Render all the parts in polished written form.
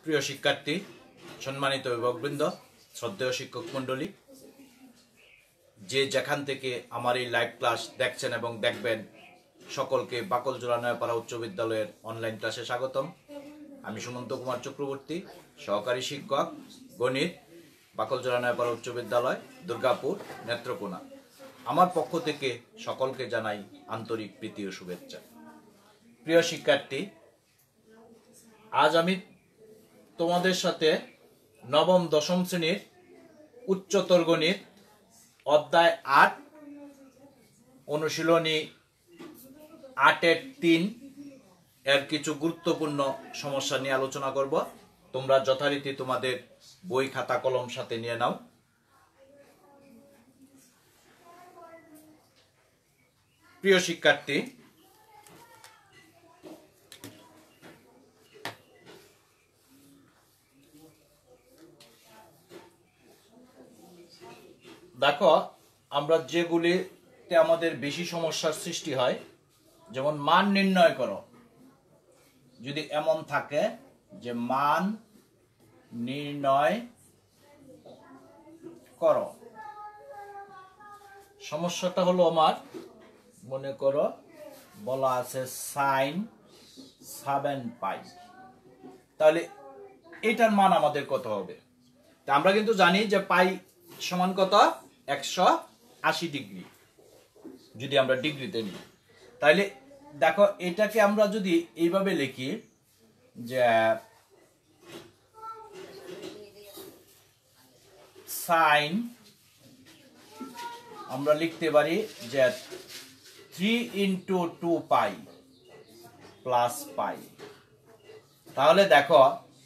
প্রিয় শিক্ষার্থী, সম্মানিত অভিভাবকবৃন্দ, শ্রদ্ধেয় শিক্ষক মণ্ডলী, যে যেখান থেকে আমার এই লাইভ ক্লাস দেখছেন এবং দেখবেন, সকলকে বাকলজোড়া নয়াপাড়া উচ্চ বিদ্যালয়ের অনলাইন ক্লাসে স্বাগতম। আমি সুমন্ত কুমার চক্রবর্তী, সহকারী শিক্ষক গণিত, বাকলজোড়া নয়াপাড়া উচ্চ বিদ্যালয়, দুর্গাপুর, নেত্রকোনা। আমার পক্ষ থেকে সকলকে জানাই আন্তরিক প্রীতি ও শুভেচ্ছা। প্রিয় শিক্ষার্থী, আজ আমি তোমাদের সাথে নবম দশম শ্রেণীর উচ্চতর গণিত অধ্যায় ৮ অনুশীলনী ৮-এর ৩ এর কিছু গুরুত্বপূর্ণ সমস্যা নিয়ে আলোচনা করব। তোমরা যথারীতি তোমাদের বই খাতা কলম সাথে নিয়ে নাও। প্রিয় শিক্ষার্থী, দেখো, আমরা যেগুলিতে আমাদের বেশি সমস্যার সৃষ্টি হয়, যেমন মান নির্ণয় করো, যদি এমন থাকে যে মান নির্ণয় করো, সমস্যাটা হলো আমার মনে করো বলা আছে sin 7 পাই, তাহলে এটার মান আমাদের কত হবে? তা আমরা কিন্তু জানি যে পাই সমান কত, 180 ডিগ্রি, যদি আমরা ডিগ্রিতে নিই। তাহলে দেখো, এটাকে আমরা যদি এইভাবে লিখি যে সাইন, আমরা লিখতে পারি যে 3 × 2 পাই প্লাস পাই। তাহলে দেখো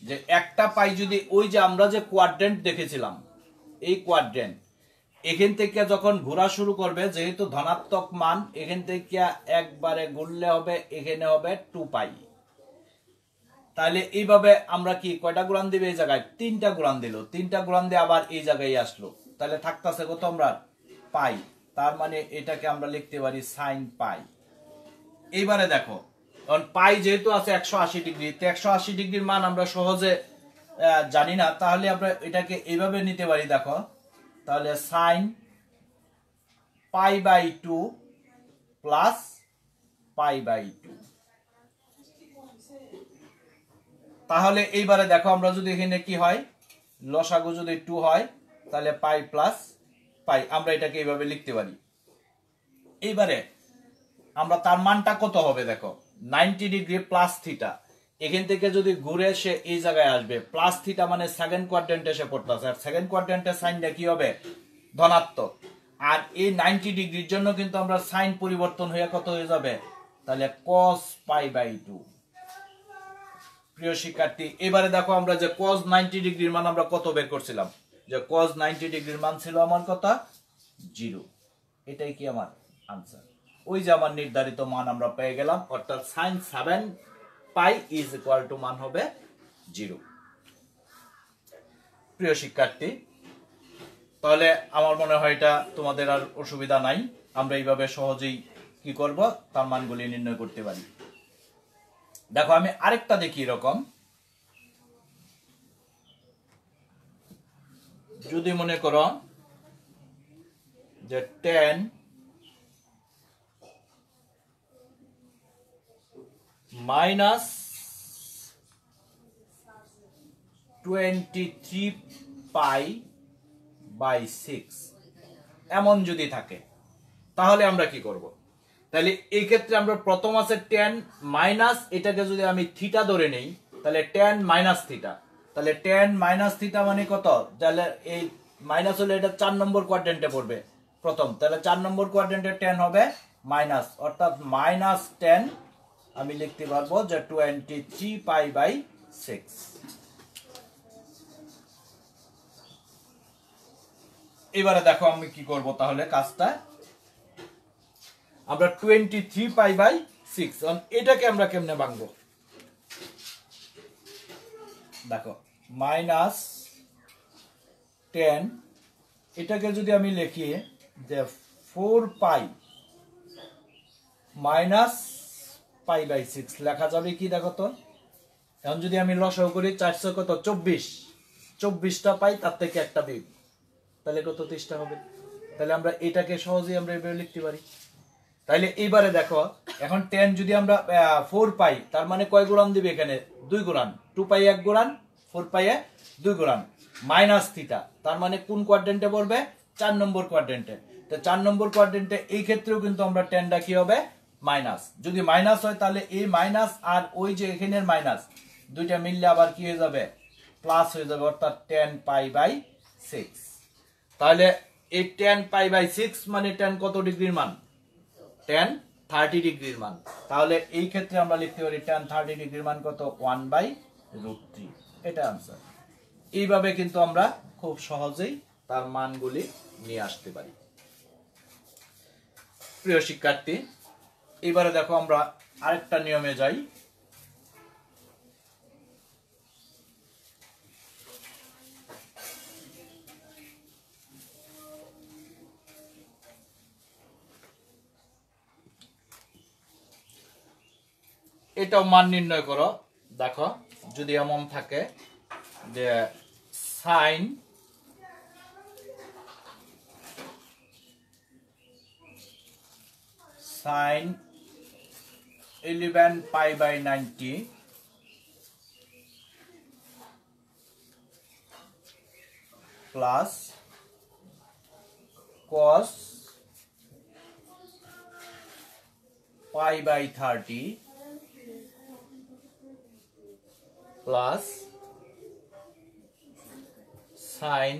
যে একটা পাই যদি ওই যে আমরা যে কোয়াড্রেন্ট দেখেছিলাম, এই কোয়াড্রেন্ট এখান থেকে যখন ঘোরা শুরু করবে, যেহেতু ধনাত্মক মান, এখান থেকে একবারে ঘুরলে হবে, এখানে হবে 2 পাই। তাহলে এইভাবে আমরা কি কয়টা গুণান দিবে? এই জায়গায় 3টা গুণান দিল, 3টা গুণান দিয়ে আবার এই জায়গায় আসলো, তাহলে থাকতেছে কত আমরা পাই। তার মানে এটাকে আমরা লিখতে পারি সাইন পাই। এইবারে দেখো, কারণ পাই যেহেতু আছে 180 ডিগ্রি, তো 180 ডিগ্রির মান আমরা সহজে জানি না, তাহলে আমরা এটাকে এইভাবে নিতে পারি। দেখো, তাহলে সাইন π/2 প্লাস π/2। তাহলে এইবারে দেখো, আমরা যদি এখানে কি হয়, লসাগু যদি 2 হয়, তাহলে পাই প্লাস পাই, আমরা এটাকে এইভাবে লিখতে পারি। এইবারে আমরা তার মানটা কত হবে? দেখো, 90 ডিগ্রি প্লাস থিটা, এখান থেকে যদি ঘুরে এসে এই জায়গায় আসবে, প্লাস থিটা মানে সেকেন্ড কোয়াড্রেন্টে এসে পড়তেছে, আর সেকেন্ড কোয়াড্রেন্টের সাইনটা কি হবে? ধনাত্মক। আর এই 90 ডিগ্রির জন্য কিন্তু আমরা সাইন পরিবর্তন হয়ে কত হয়ে যাবে? তাহলে cos π/2। প্রিয় শিক্ষার্থী, এবারে দেখো, আমরা যে cos 90 ডিগ্রির মান আমরা কত বের করছিলাম, যে cos 90 ডিগ্রির মান ছিল আমার কত? 0। এটাই কি আমার আনসার? ওই যে আমার নির্ধারিত মান আমরা পেয়ে গেলাম, অর্থাৎ sin 7 পাই = মান হবে 0। প্রিয় শিক্ষার্থী, তাহলে আমার মনে হয় এটা তোমাদের আর অসুবিধা নাই, আমরা এইভাবে সহজেই কি করব, তার মানগুলি নির্ণয় করতে পারি। দেখো, আমি আরেকটা দেখি এরকম, যদি মনে করো যে 10 মাইনাস 23 π/6 এমন যদি থাকে, তাহলে আমরা কি করব? তাহলে এই ক্ষেত্রে আমরা প্রথম আছে 10 মাইনাস, এটাকে যদি আমি থিটা ধরে নেই, তাহলে 10 মাইনাস থিটা, তাহলে 10 মাইনাস থিটা মানে কত? তাহলে এই মাইনাস হলে এটা 4 নম্বর কোয়াড্রেন্টে পড়বে প্রথম, তাহলে 4 নম্বর কোয়াড্রেন্টে 10 হবে মাইনাস, অর্থাৎ -10 আমি লিখতে পারবো যে 23 π/6। এবারে দেখো আমি কি করব, তাহলে কাজটা আমরা 23 π/6, এটাকে আমরা কেমনে ভাঙবো? দেখো, -10, এটাকে যদি আমি লিখি যে 4 পাই মাইনাস π/6 লেখা যাবে কি? দেখো তো, এখন যদি আমি লসাগু করি 400 কত 24, 24টা পাই, তার থেকে একটা বিয়োগ, তাহলে কত 30টা হবে। তাহলে আমরা এটাকে সহজেই আমরা এভাবে লিখতে পারি। তাইলে এইবারে দেখো, এখন 10 যদি আমরা 4 পাই, তার মানে কয় গুণন দিবে এখানে? 2 গুণন। 2 পাই 1 গুণন, 4 পাই 2 গুণন, মাইনাস থিটা, তার মানে কোন কোয়াড্রেন্টে পড়বে? 4 নম্বর কোয়াড্রেন্টে। তো 4 নম্বর কোয়াড্রেন্টে এই ক্ষেত্রেও কিন্তু আমরা 10টা কি হবে? মাইনাস। যদি মাইনাস হয় তাহলে এই মাইনাস আর ওই যে এখানের মাইনাস দুইটা মিললে আবার কি হয়ে যাবে? প্লাস হয়ে যাবে, অর্থাৎ 10 পাই বাই 6। তাহলে এই 10 পাই বাই 6 মানে 10 কত ডিগ্রির মান? 10 30 ডিগ্রির মান। তাহলে এই ক্ষেত্রে আমরা লিখতে পারি 10 30 ডিগ্রির মান কত? 1/√3। এটা आंसर। এইভাবে কিন্তু আমরা খুব সহজেই তার মানগুলি নিয়ে আসতে পারি। প্রিয় শিক্ষার্থী, এবারে দেখো আমরা আরেকটা নিয়মে যাই। এটাও মান নির্ণয় করো। দেখো যদি এমন থাকে যে sine sine 11 pi by 90 plus cos pi by 30 plus sine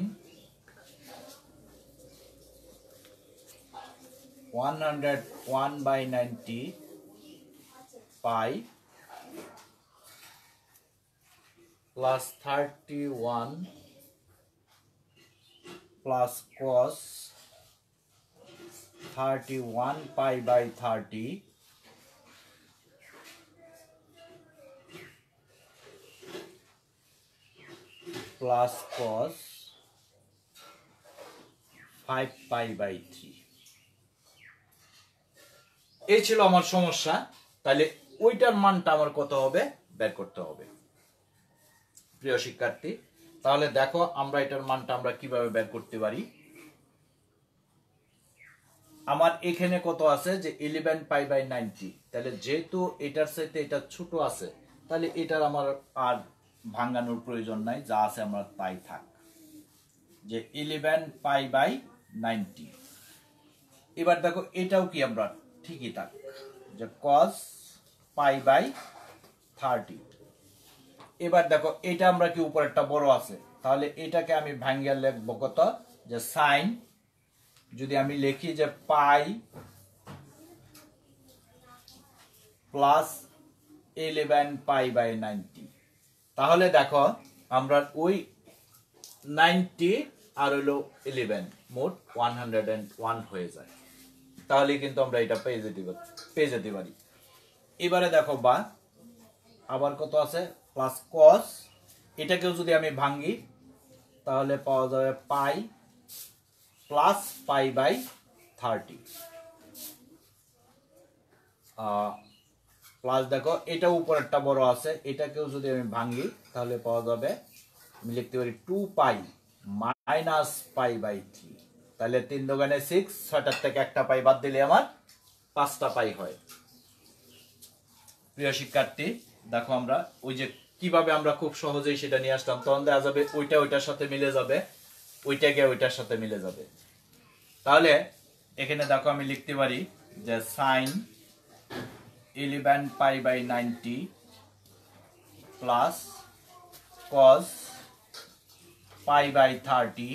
101/90 pi plus 31 plus cos 31 pi by 30 plus cos 5 pi by 3। এই ছিল আমার সমস্যা। তাহলে ওইটার মানটা আমার কত হবে বের করতে হবে। প্রিয় শিক্ষার্থী, তাহলে দেখো আমরা এটার মানটা আমরা কিভাবে বের করতে পারি। আমার এখানে কত আছে যে 11 পাই বাই 90। তাহলে যেহেতু এটার সাথে এটা ছোট আছে, তাহলে এটার আমার আর ভাঙানোর প্রয়োজন নাই, যা আছে আমার তাই থাক, যে 11 পাই বাই 90। এবার দেখো এটাও কি আমরা ঠিকই থাক, যে cos পাই বাই 30। এবার দেখো এটা আমরা কি উপরেরটা বড় আছে, তাহলে এটাকে আমি ভাঙিয়ে লিখবো কত? যে সাইন, যদি আমি লিখি যে পাই প্লাস 11 পাই বাই 90, তাহলে দেখো আমরা ওই 90 আর হলো 11 মোট 101 হয়ে যায়। তাহলে কিন্তু আমরা এটা পেয়ে যেতে পারি। এবারে দেখো বা আবার কত আছে? প্লাস cos, এটাকেও যদি আমি ভাঙি তাহলে পাওয়া যাবে pi plus pi by 30 plus দেখো এটা উপরেরটা বড় আছে, এটাকেও যদি আমি ভাঙি তাহলে পাওয়া যাবে, আমি লিখতে পারি 2 পাই মাইনাস পাই বাই 3। তাহলে 3 দোকানে 6, 6টার থেকে একটা পাই বাদ দিলে আমার 5টা পাই হয়। প্রিয় শিক্ষার্থী, দেখো আমরা ওই যে কিভাবে আমরা খুব সহজেই সেটা নিয়ে আসলাম, তখন দেখা যাবে ওইটা ওইটার সাথে মিলে যাবে, ওইটা গিয়ে ওইটার সাথে মিলে যাবে। তাহলে এখানে দেখো আমি লিখতে পারি যে sine 11 pi by 90 plus cos pi by 30।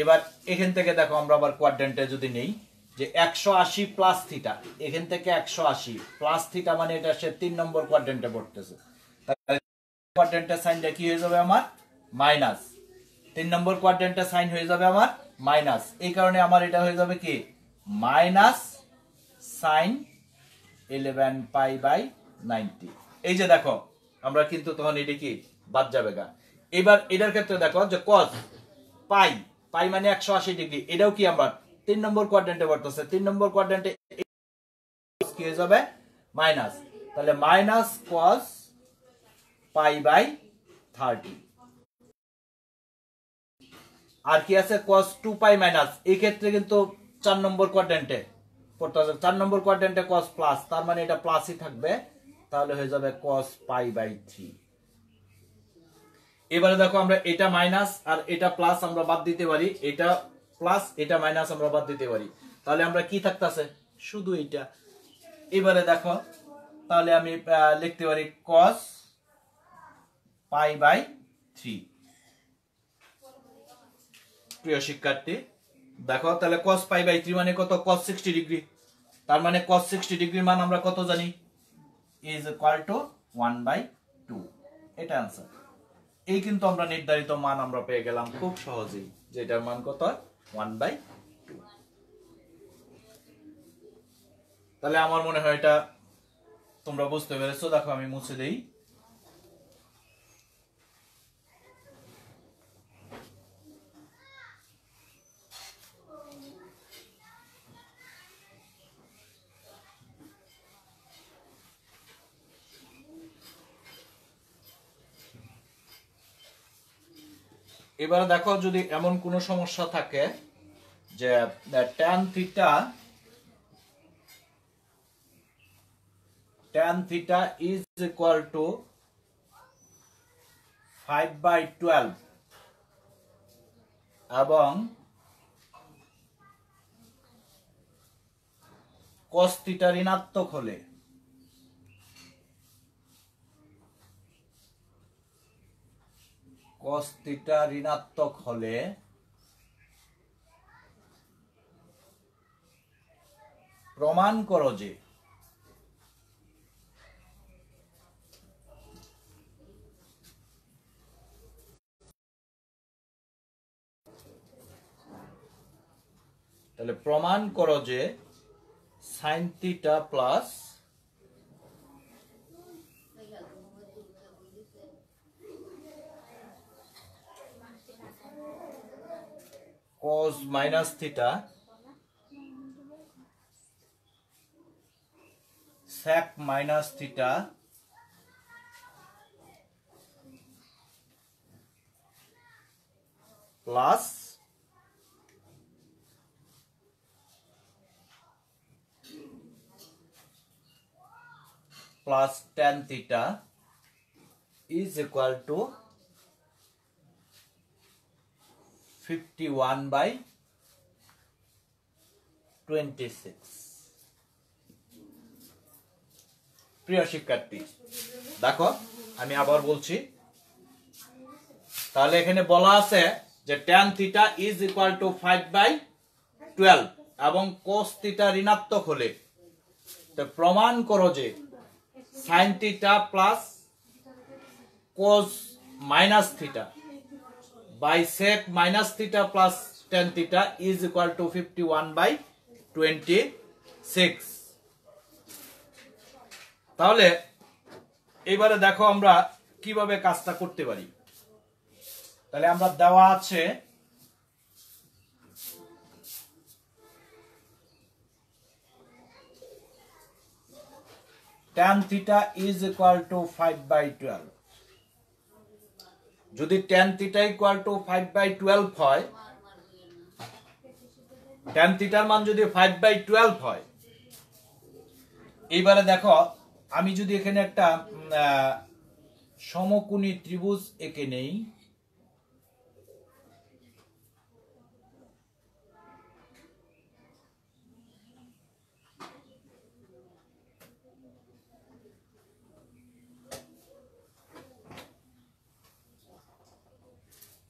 এবার এখান থেকে দেখো আমরা আবার কোয়াড্রেন্টে যদি নেই যে 180 প্লাস থিটা, এখান থেকে 180 প্লাস থিটা মানে এটা সে 3 নম্বর কোয়াড্রেন্টে পড়তেছে। তাহলে কোয়াড্রেন্টের সাইনটা কি হয়ে যাবে আমার? মাইনাস। 3 নম্বর কোয়াড্রেন্টের সাইন হয়ে যাবে আমার মাইনাস। এই কারণে আমার এটা হয়ে যাবে কি? Minus sine 11 pi by 90। এই যে দেখো আমরা কিন্তু তখন এটা কি বাদ যাবে গা। এবার এটার ক্ষেত্রে দেখো যে cos পাই, পাই মানে 180 ডিগ্রি, এটাও কি আমরা 3 নম্বর কোয়াড্রেন্টে পড়তেছে। 3 নম্বর কোয়াড্রেন্টে কি হয়ে যাবে? মাইনাস। তাহলে মাইনাস cos পাই বাই 30। আর কি আছে cos 2 পাই মাইনাস, এই ক্ষেত্রে কিন্তু 4 নম্বর কোয়াড্রেন্টে করতে হবে। 4 নম্বর কোয়াড্রেন্টে cos প্লাস, তার মানে এটা প্লাসই থাকবে, তাহলে হয়ে যাবে cos পাই বাই 3। এবারে দেখো আমরা এটা মাইনাস আর এটা প্লাস আমরা বাদ দিতে পারি, এটা প্লাস এটা মাইনাস আমরা বাদ দিতে পারি, তাহলে আমরা কি থাকতেছে শুধু এটা। এবারে দেখো তাহলে আমি লিখতে পারি cos পাই বাই 3। প্রিয় শিক্ষার্থী দেখো তাহলে cos পাই বাই 3 মানে কত, cos 60 ডিগ্রি। তার মানে cos 60 ডিগ্রির মান আমরা কত জানি, ইজ ইকুয়াল টু 1/2। এটা आंसर। এই কিন্তু আমরা নির্ধারিত মান আমরা পেয়ে গেলাম খুব সহজেই, যেটার মান কত 1/2। তাহলে আমার মনে হয় এটা তোমরা বুঝতে পেরেছো। দেখো আমি মুছে দেই। এবারে দেখো যদি এমন কোনো সমস্যা থাকে যে tan theta is equal to 5/12 এবং cos theta ঋণাত্মক হলে cos theta ঋণাত্মক হলে প্রমাণ করো যে তাহলে প্রমাণ করো যে sin theta plus cos minus theta sec minus theta plus tan theta is equal to 51/26। প্রিয় শিক্ষার্থী দেখো আমি আবার বলছি, তাহলে এখানে বলা আছে যে tan theta is equal to 5/12 এবং cos theta ঋণাত্মক হলে তো প্রমাণ করো যে sin theta plus cos minus theta by sec minus theta plus tan theta is equal to 51/26। তাহলে এবারে দেখো আমরা কিভাবে কাজটা করতে পারি। তাহলে আমরা দেওয়া আছে tan theta is equal to 5/12। যদি tan theta equal to 5/12 হয়, tan theta মান যদি 5/12 হয়, এইবারে দেখো আমি যদি এখানে একটা সমকোণী ত্রিভুজ এঁকে নেই,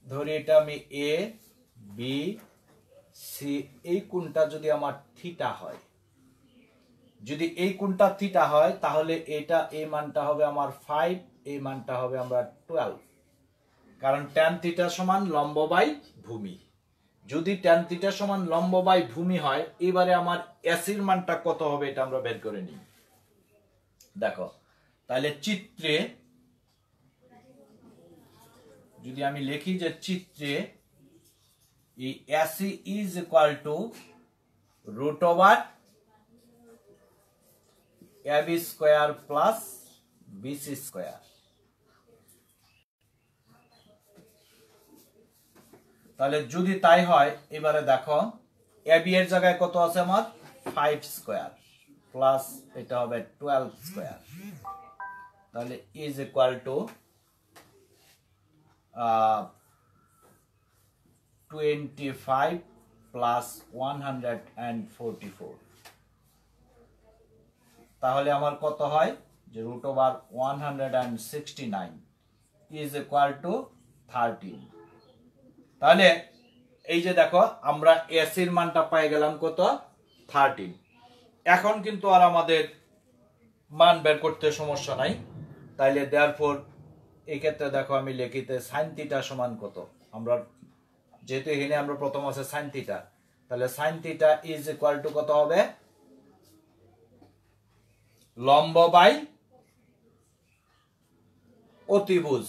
ধরি এটা আমি এ বি সি, এই কোণটা যদি আমার থিটা হয়, যদি এই কোণটা থিটা হয় তাহলে এটা এই মানটা হবে আমার 5, এই মানটা হবে আমরা 12, কারণ tan থিটা সমান লম্ব বাই ভূমি। যদি tan থিটা সমান লম্ব বাই ভূমি হয়, এবারে আমার এসির মানটা কত হবে এটা আমরা বের করে নিই। দেখো তাহলে চিত্রে যদি আমি লিখি যে চিত্রে এই AC is equal to root over ab square plus bc square. তাহলে যদি তাই হয় এবারে দেখো এবি এর জায়গায় কত আছে আমার 5 স্কয়ার প্লাস এটা হবে 12 স্কয়ার, তাহলে ইজ ইকুয়াল টু 25 প্লাস 144। তাহলে আমার কত হয় যে root over 169 is equal to 13। তাহলে এই যে দেখো আমরা এস এর মানটা পাই গেলাম কত 13। এখন কিন্তু আর আমাদের মান বের করতে সমস্যা নাই, তাইলে দেয়ারফর এই ক্ষেত্রে দেখো আমি লিখিতে sin থিটা সমান কত, আমরা যেহেতু এখানে আমরা প্রথম আছে sin থিটা, তাহলে sin theta is equal to কত হবে লম্ব বাই অতিভুজ,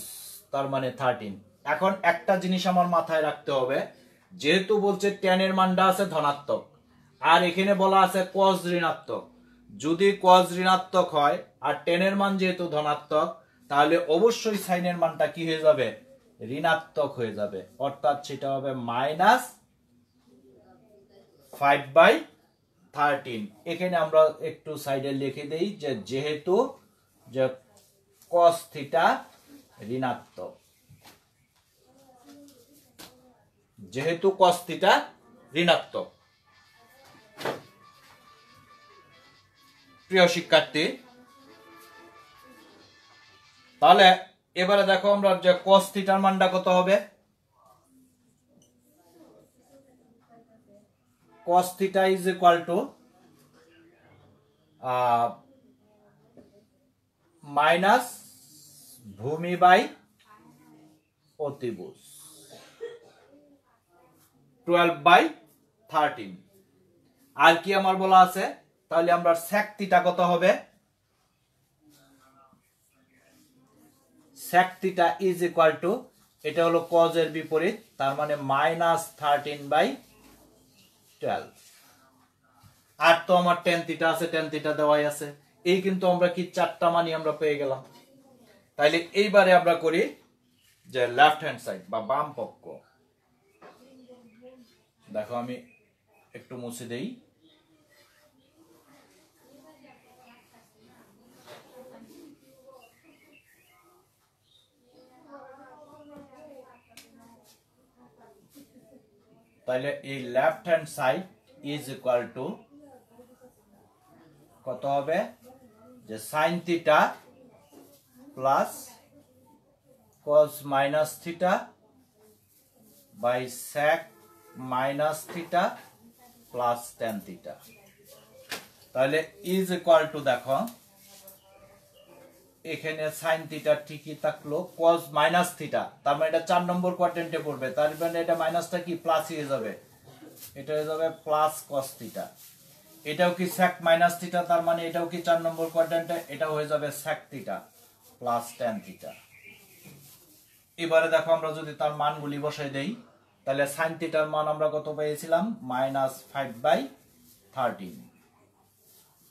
তার মানে 13। এখন একটা জিনিস আমার মাথায় রাখতে হবে, যেহেতু বলছে tan এর মানটা আছে ধনাত্মক আর এখানে বলা আছে cos ঋণাত্মক, যদি cos ঋণাত্মক হয় আর tan এর মান যেহেতু ধনাত্মক তাহলে অবশ্যই sin এর মানটা কি হয়ে যাবে ঋণাত্মক হয়ে যাবে, অর্থাৎ সেটা হবে -5/13। এখানে আমরা একটু সাইডে লিখে দেই যে যেহেতু যে cos থিটা ঋণাত্মক, যেহেতু cos থিটা ঋণাত্মক। প্রিয় শিক্ষার্থী, তাহলে এবারে দেখো আমরা যে cos থিটার মানটা কত হবে, cos theta is equal two minus ভূমি বাই অতিভুজ 12/13। আর কি আমার বলা আছে, তাহলে আমরা sec থিটা কত হবে, sec theta is equal two এটা হলো cos এর বিপরীত, তার মানে -13/12। আর তো আমার tan থিটা আছে, tan থিটা দেওয়াই আছে, এই কিন্তু আমরা কি চারটা মানই আমরা পেয়ে গেলাম। তাইলে এইবারে আমরা করি যে লেফট হ্যান্ড সাইড বা বাম পক্ষ, দেখো আমি একটু মুছে দেই। তাহলে এই left hand side is equal to কত হবে যে sin theta plus cos minus theta by sec minus theta plus tan theta. তাহলে ইজ ইকুয়াল টু দেখো এখানে sin থিটা ঠিকই থাকলো, cos মাইনাস থিটা তার মানে এটা 4 নম্বর কোয়াড্রেন্টে পড়বে, তার মানে এটা মাইনাসটা কি প্লাস হয়ে যাবে, এটা হয়ে যাবে প্লাস cos থিটা। এটাও কি sec মাইনাস থিটা, তার মানে এটাও কি 4 নম্বর কোয়াড্রেন্টে, এটা হয়ে যাবে sec theta plus tan theta. এবারে দেখো আমরা যদি তার মানগুলি বসাই দেই, তাহলে sin থিটার মান আমরা কত পেয়েছিলাম -5/13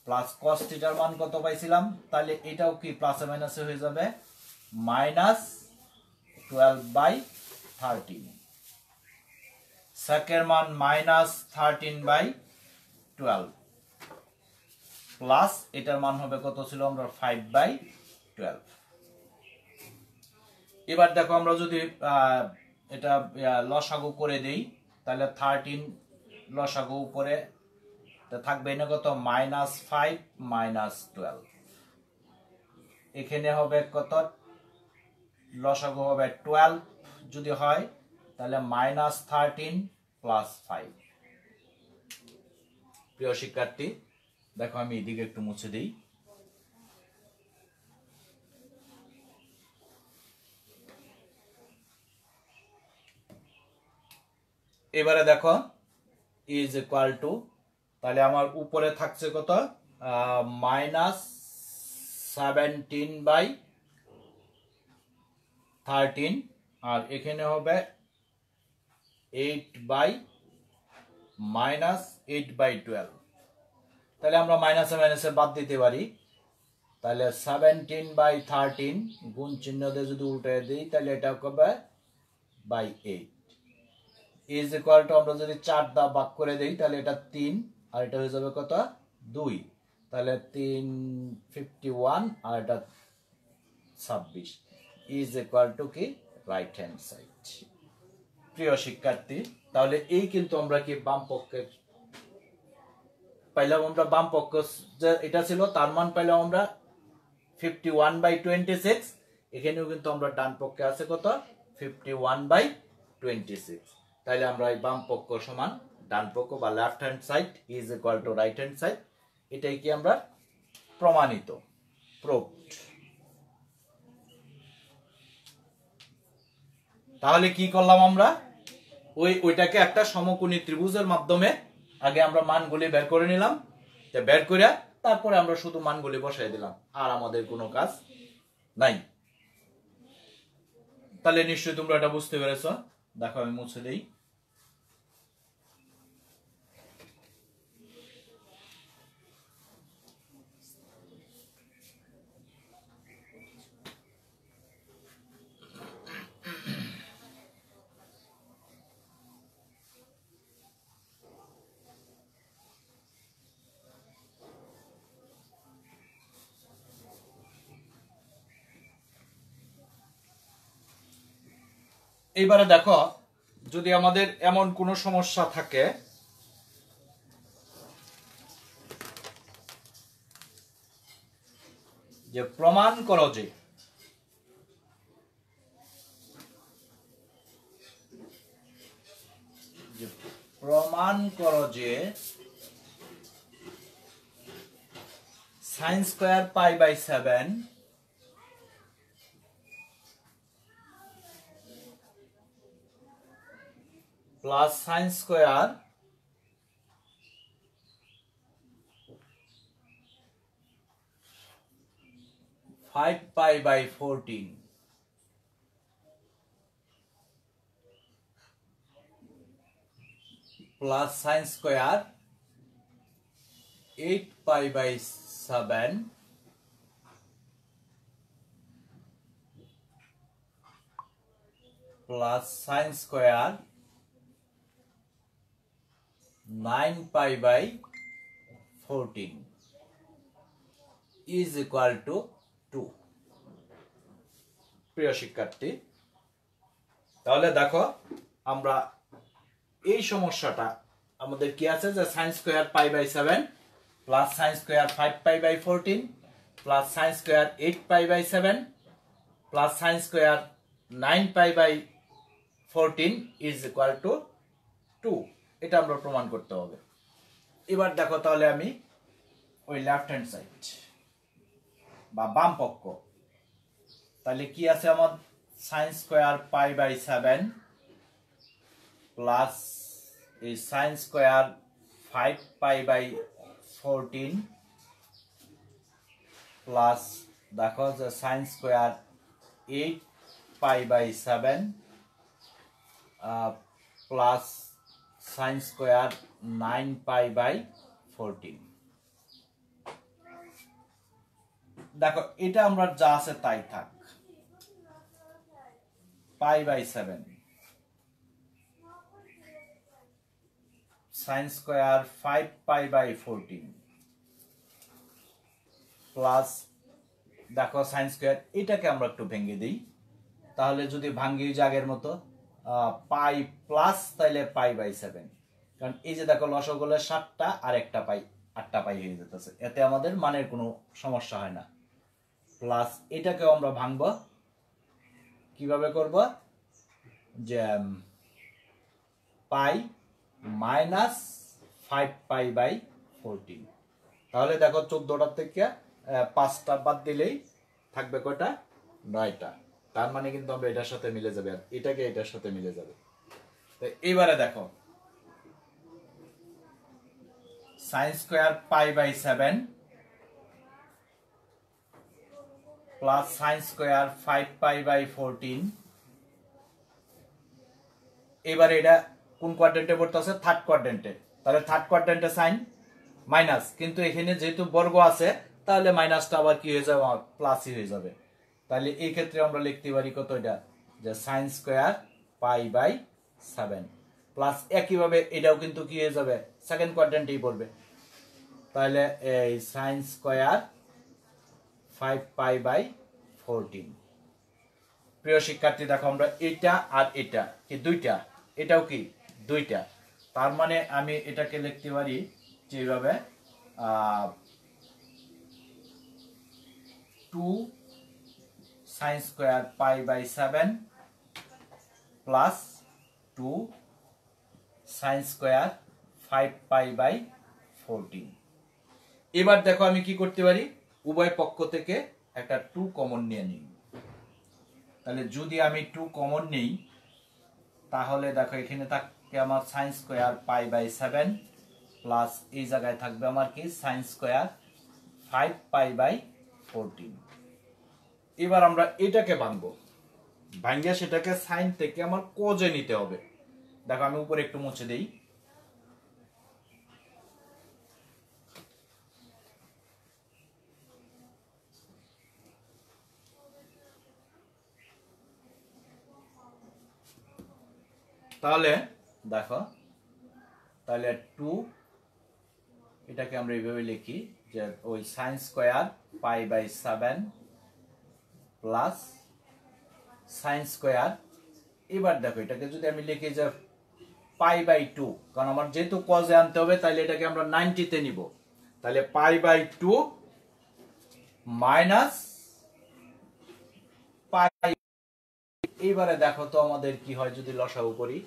প্লাস cos থিটার মান কত পাইছিলাম, তাহলে এটাও কি প্লাসে মাইনাসে হয়ে যাবে -12/13। sec এর মান -13/12 প্লাস এটার মান হবে কত ছিল আমরা 5/12। এবার দেখো আমরা যদি এটা লসাগু করে দেই, তাহলে 13 লসাগু উপরে থাকবে না কত -5 -12, এখানে হবে কত লসাগু হবে 12 যদি হয় তাহলে -13 প্লাস 5। প্রিয় শিক্ষার্থী দেখো আমি এদিকে একটু মুছে দিই। এবারে দেখো ইজ ইকুয়াল টু, তাহলে আমার উপরে থাকছে কত -17/13 আর এখানে হবে 8/12। তাহলে আমরা মাইনাসে মাইনাসে বাদ দিতে পারি, তাহলে 17/13 গুণ চিহ্ন দিয়ে যদি উল্টে দিই তাহলে এটা হবে /8 ইজ ইকুয়াল টু আমরা যদি 4 দা ভাগ করে দেই তাহলে এটা 3 আর এটা হয়ে যাবে কত 2, তাহলে 3 51 আর এটা 26 ইজ ইকুয়াল টু কি রাইট হ্যান্ড সাইড। প্রিয় শিক্ষার্থী, তাহলে এই কিন্তু আমরা কি বাম পক্ষের পাইলাম, আমরা বাম পক্ষ যে এটা ছিল তার মান পাইলাম আমরা 51/26, এখানেও কিন্তু আমরা ডান পক্ষে আছে কত 51/26, তাহলে আমরা এই বাম পক্ষ সমান ডান পক্ষ বা left hand side is equal two right hand side, এটাই কি আমরা প্রমাণিত, প্রুভড। তাহলে কি করলাম আমরা ওইটাকে একটা সমকোণী ত্রিভুজের মাধ্যমে আগে আমরা মানগুলি বের করে নিলাম, বের করে তারপরে আমরা শুধু মানগুলি বসাই দিলাম, আর আমাদের কোনো কাজ নাই। তাহলে নিশ্চয়ই তোমরা এটা বুঝতে পেরেছো। দেখো আমি মুছে দেই। এইবারে দেখো, যদি আমাদের এমন কোনো সমস্যা থাকে যে প্রমাণ করো যে sin square π/7 plus sin square 5π/14 plus sin square 8π/7 plus sin square 9π/14 is equal to 2। প্রিয় শিক্ষার্থী, তাহলে দেখো আমরা এই সমস্যাটা আমাদের কি আছে যে sin square π/7 plus sin square 5π/14 plus sin square 8π/7 plus sin square 9π/14 is equal to 2, এটা আমরা প্রমাণ করতে হবে। এবার দেখো তাহলে আমি ওই লেফট হ্যান্ড সাইড বা বাম পক্ষ, তাহলে কি আছে আমার sin স্কয়ার π/7 প্লাস এই sin স্কয়ার 5π/14 প্লাস দেখো যে sin square 8π/7 plus sin square 9π/14। দেখো এটা আমরা যা আছে তাই থাক, π/7 sin স্কয়ার 5π/14 প্লাস দেখো sin স্কয়ার, এটাকে আমরা একটু ভেঙে দিই, তাহলে যদি ভাঙি জাগের মতো পাই প্লাস তাহলে π/7, কারণ এই যে দেখো লসাগুলো 7টা আর একটা পাই 8টা পাই হয়ে যেতেছে, এতে আমাদের মানের কোনো সমস্যা হয় না। প্লাস এটাকেও আমরা ভাঙবো, কিভাবে করব যে পাই মাইনাস 5π/14, তাহলে দেখো 14টা থেকে 5টা বাদ দিলেই থাকবে কয়টা 9টা, তার মানে কিন্তু আমরা এটার সাথে মিলে যাবে আর এটাকে এটার সাথে মিলে যাবে। তো এবারে দেখো sin square π/7 plus sin square 5π/14, এবারে এটা কোন কোয়াড্রেন্টে পড়তেছে থার্ড কোয়াড্রেন্টে, তাহলে থার্ড কোয়াড্রেন্টে সাইন মাইনাস, কিন্তু এখানে যেহেতু বর্গ আছে তাহলে মাইনাসটা আবার কি হয়ে যাবে প্লাসই হয়ে যাবে, তাহলে এই ক্ষেত্রে আমরা লিখতে পারি কত এটা যে sin স্কয়ার π/7 প্লাস একইভাবে এটাও কিন্তু কি হয়ে যাবে, সেকেন্ড কোয়াড্রেন্টেই পড়বে। তাহলে এই সাইন স্কয়ার 5π/14। প্রিয় শিক্ষার্থী দেখো আমরা এটা আর এটা কি দুইটা, এটাও কি দুইটা, তার মানে আমি এটাকে লিখতে পারি যেভাবে 2 sin square π/7 plus 2 sin square 5π/14। এবার দেখো আমি কি করতে পারি, উভয় পক্ষ থেকে একটা 2 কমন নিয়ে নিই। তাহলে যদি আমি 2 কমন নেই তাহলে দেখো এখানে থাকে আমার sin স্কয়ার π/7 প্লাস এই জায়গায় থাকবে আমার কি sin স্কয়ার 5π/14। এবার আমরা এটাকে ভাঙবো, ভাঙিয়ে সেটাকে সাইন থেকে আমার কজে নিতে হবে। দেখো আমি উপরে একটু মুছে দেই। তাহলে দেখো, তাহলে 2 এটাকে আমরা এইভাবে লিখি যে ওই sine square π/7 plus sine square, এবার দেখো এটাকে যদি আমি লিখি যে π/2, কারণ আমার যেহেতু কজে আনতে হবে তাহলে এটাকে আমরা 90 তে নিব। তাহলে π/2 মাইনাস পাই। এইবারে দেখো তো আমাদের কি হয় যদি লসাগু করি,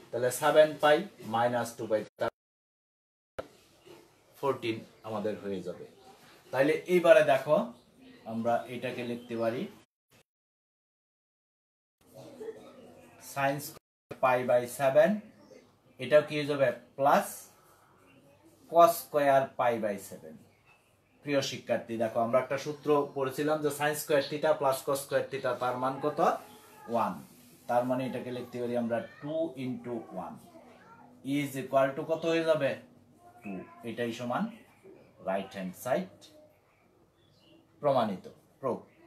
তাহলে 7π - 2π 14 আমাদের হয়ে যাবে। তাইলে এইবারে দেখো আমরা এটাকে লিখতে পারি sin π/7, এটাও কি হয়ে যাবে প্লাস cos স্কয়ার π/7। প্রিয় শিক্ষার্থী দেখো আমরা একটা সূত্র পড়েছিলাম যে sin square theta plus cos square theta তার মান কত 1। তার মানে এটাকে লিখতে পারি আমরা 2 × 1 ইজ ইকুয়াল টু কত হয়ে যাবে 2। এটাই সমান রাইট হ্যান্ড সাইড প্রমাণিত, প্রুভড,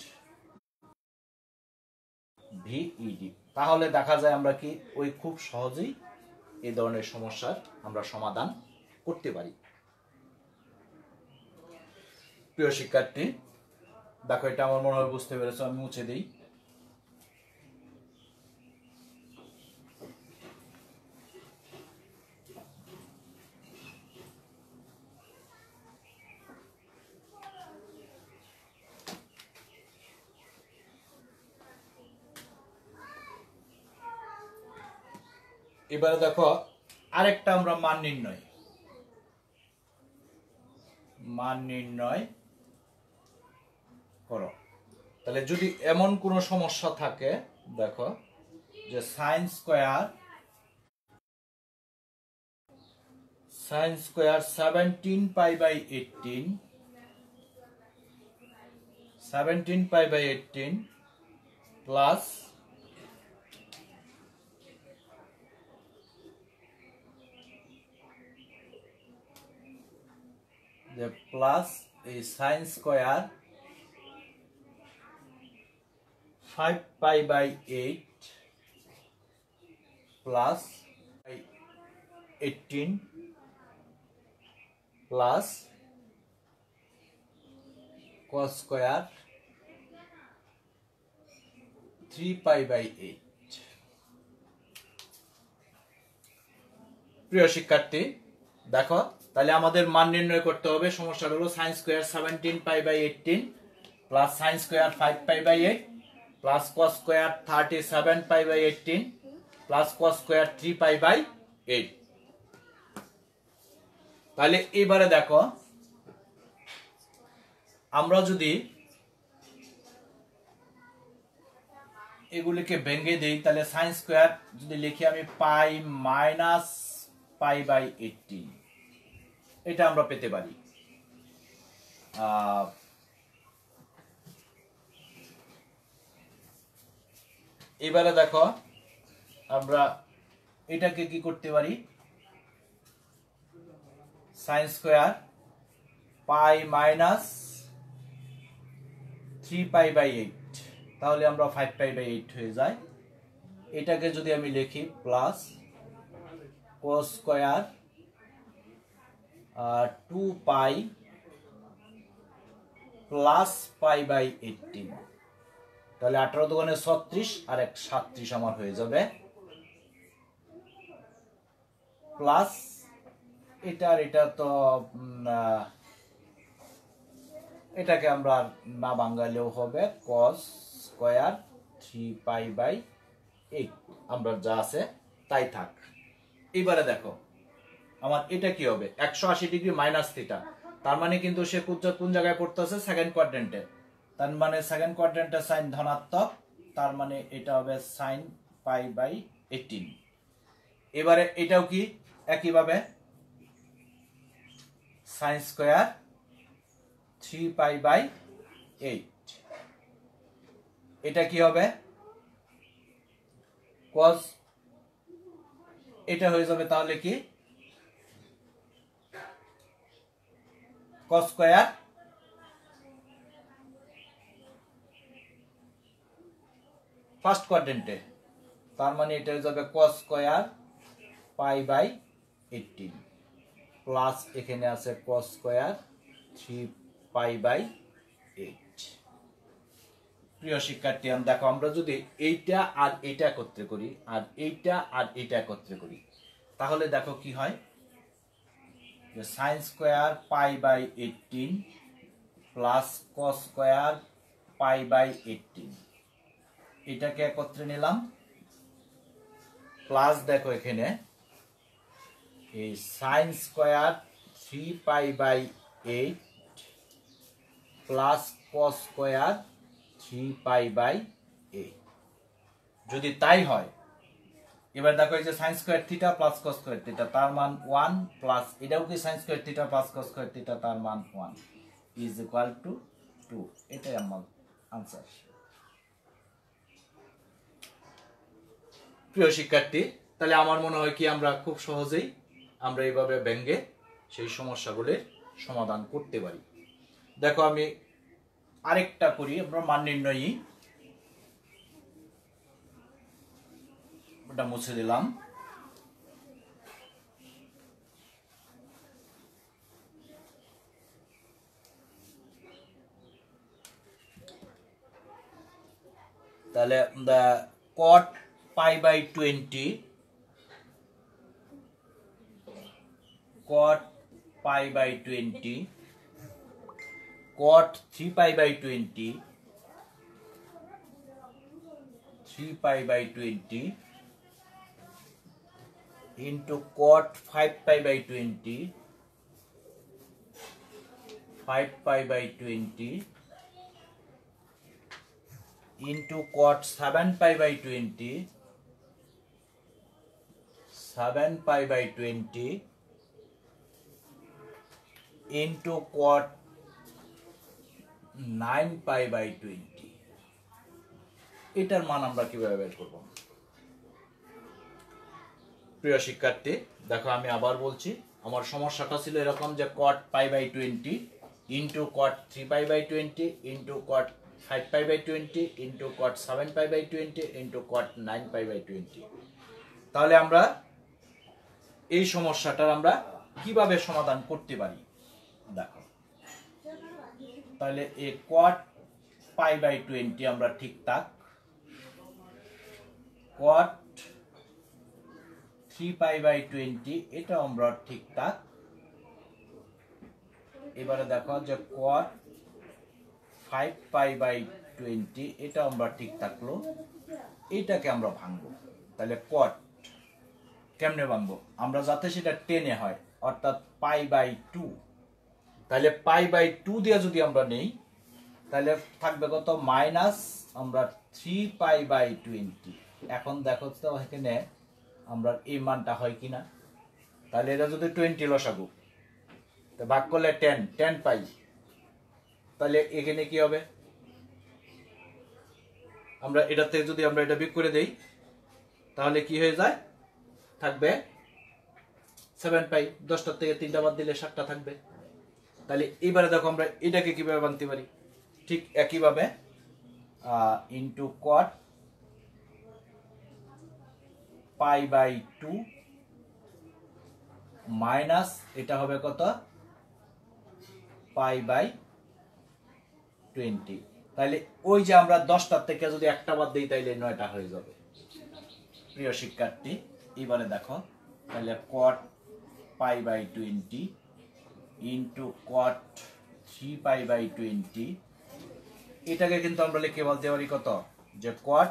ভিইডি। তাহলে দেখা যায় আমরা কি ওই খুব সহজেই এই ধরনের সমস্যার আমরা সমাধান করতে পারি। প্রিয় শিক্ষার্থী দেখো এটা আমার মনে হয় বুঝতে পেরেছো, আমি মুছে দিই। এবারে দেখো আরেকটা আমরা মান নির্ণয় করো। তাহলে যদি এমন কোন সমস্যা থাকে দেখো যে sin স্কয়ার 17π/18 প্লাস এই sin square 5π/8 plus 18 plus cos square 3π/8। প্রিয় শিক্ষার্থী দেখো তাহলে আমাদের মান নির্ণয় করতে হবে। সমস্যাটা হলো sin square 17π/18 plus sin square 5π/8 plus cos square 37π/18 plus cos square 3π/8। তাহলে এবারে দেখো আমরা যদি এগুলিকে ভেঙে দেই তাহলে sin স্কয়ার যদি লিখি আমি π-π/18 এটা আমরা পেতে পারি। এবারে দেখো আমরা এটাকে কি করতে পারি, sin স্কয়ার π-3π/8 তাহলে আমরা 5π/8 হয়ে যায়। এটাকে যদি আমি লিখি plus cos square 2 pi plus pi by 18। তাহলে 18 দুগুণে 36 আর 37 আমার হয়ে যাবে, প্লাস এটা তো এটাকে আমরা না বাঙালিও হবে cos স্কয়ার 3 পাই বাই 8, আমরা যা আছে তাই থাক। এবারে দেখো আমার এটা কি হবে 180 ডিগ্রি মাইনাস থিটা, তার মানে কিন্তু সে কোন জায়গায় পড়তেছে সেকেন্ড কোয়াড্রেন্টে, তার মানে সেকেন্ড কোয়াড্রেন্টে সাইন ধনাত্মক, তার মানে এটা হবে সাইন পাই বাই 18। এবারে এটাও কি একইভাবে সাইন স্কয়ার 3 পাই বাই 8, এটা কি হবে cos, এটা হয়ে যাবে তাহলে কি cos স্কয়ার ফার্স্ট কোয়াড্রেন্টে, তার মানে এটা হয়ে যাবে cos square pi by 18 plus এখানে আছে cos স্কয়ার 3 পাই বাই 8। প্রিয় শিক্ষার্থী, দেখো আমরা যদি এইটা আর এইটা একত্রে করি আর এইটা আর এইটা একত্রে করি তাহলে দেখো কি হয়, যে sine square pi by 18 plus cos square pi by 18, এটাকে একত্রে নিলাম, প্লাস দেখো এখানে এই sine square 3 pi by 8 plus cos square 3 pi by 8। যদি তাই হয় এবার দেখো এই যে sin square theta plus cos square theta তার মান 1 প্লাস এটাও কি sin square theta plus cos square theta তার মান 1 ইজ ইকুয়াল টু 2। এটাই আমার आंसर। প্রিয় শিক্ষার্থী, তাহলে আমার মনে হয় কি আমরা খুব সহজেই আমরা এইভাবে ব্যঙ্গে সেই সমস্যাগুলোর সমাধান করতে পারি। দেখো আমি আরেকটা করি, আমরা মান নির্ণয়ী, ওটা মুছে দিলাম। তাহলে cot pi by 20, cot pi by 20, cot 3 pi by 20, 3 pi by 20 into cot 5 pi by 20, 5 pi by 20 into cot 7 pi by 20, 7 pi by 20 into cot 9 pi by 20। এটার মান আমরা কিভাবে বের করব? প্রিয় শিক্ষার্থী, দেখো আমি আবার বলছি, আমার সমস্যাটা ছিল এরকম যে cot pi by 20 into cot 3 pi by 20 into cot 5 pi by 20 into cot 7 pi by 20 into cot 9 pi by 20। তাহলে আমরা এই সমস্যাটার আমরা কিভাবে সমাধান করতে পারি দেখো। তাহলে এই cot pi by 20 আমরা ঠিকঠাক, cot 3 pi by 20 এটা আমরা ঠিকঠাক। এবারে দেখো যে cot 5 pi by 20 এটা আমরা ঠিক থাকলো, এইটাকে আমরা ভাঙবো। তাহলে cot কেমনে ভাঙবো আমরা, যাতে সেটা 10 এ হয়, অর্থাৎ পাই বাই 2। তাহলে পাই বাই 2 দিয়ে যদি আমরা নেই তাহলে থাকবে কত, মাইনাস আমরা 3 পাই বাই 20। এখন দেখো তো এখানে আমরা এই মানটা হয় কিনা, তাহলে এটা যদি 20 লসাগু তো ভাগ করলে 10 পাই, তাহলে এখানে কি হবে, আমরা এটা থেকে যদি আমরা এটা বিয়োগ করে দেই তাহলে কি হয়ে যায়, থাকবে 7 পাই, 10টার থেকে 3টা বাদ দিলে 7টা থাকবে। তাহলে এবারে দেখো আমরা এটাকে কিভাবে ভাঙতে পারি, ঠিক একইভাবে into cot pi by 2 minus এটা হবে কত পাই বাই 20। তাহলে ওই যে আমরা 10টার থেকে যদি একটা বাদ দিই তাইলে 9টা হয়ে যাবে। প্রিয় শিক্ষার্থী এবারে দেখো তাহলে cot pi by 20 into cot 3 pi by 20, এটাকে কিন্তু আমরা লিখে বলতে পারি কত যে cot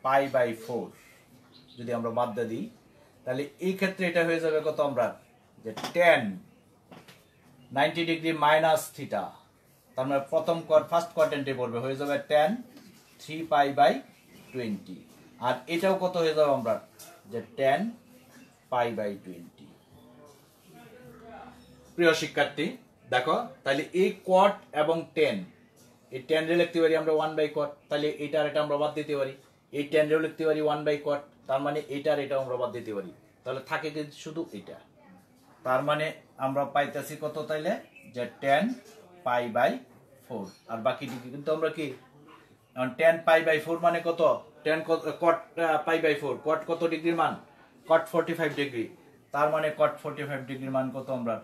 পাই বাই 4 যদি আমরা বাদ দিই তাহলে এই ক্ষেত্রে এটা হয়ে যাবে কত আমরা যে tan 90 ডিগ্রি মাইনাস থিটা, তার মানে প্রথম ফার্স্ট কোয়াড্রেন্টে পড়বে হয়ে যাবে tan 3 পাই বাই 20, আর এটাও কত হয়ে যাবে আমরা যে tan পাই বাই 20। প্রিয় শিক্ষার্থী দেখো তাহলে এই cot এবং tan, এই tan রে লিখতে পারি আমরা 1 বাই cot, তাহলে এটা আর এটা আমরা বাদ দিতে পারি। এই tan রেও লিখতে পারি 1 বাই cot, তার মানে এটা আর এটা আমরা বাদ দিতে পারি, তাহলে থাকে কিন্তু শুধু এটা। তার মানে আমরা পাইতেছি কত তাইলে যে tan পাই বাই 4, আর বাকিটি কিন্তু আমরা কি tan পাই বাই 4 মানে কত tan cot pi by 4, cot কত ডিগ্রির মান cot 45 ডিগ্রি, তার মানে cot 45 ডিগ্রির মান কত আমরা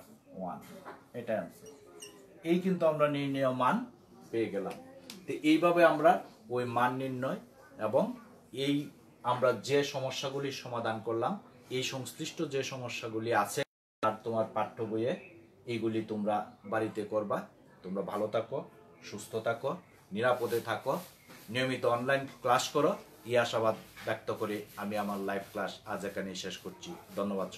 1, এটা आंसर। এই কিন্তু আমরা নির্ণয় মান পেয়ে গেলাম। তো এইভাবে আমরা ওই মান নির্ণয় এবং এই আমরা যে সমস্যাগুলির সমাধান করলাম এই সংশ্লিষ্ট যে সমস্যাগুলি আছে আর তোমার পাঠ্য বইয়ে এইগুলি তোমরা বাড়িতে করবা। তোমরা ভালো থাকো, সুস্থ থাকো, নিরাপদে থাকো, নিয়মিত অনলাইন ক্লাস করো, এই আশাবাদ ব্যক্ত করে আমি আমার লাইভ ক্লাস আজ এখানে শেষ করছি। ধন্যবাদ।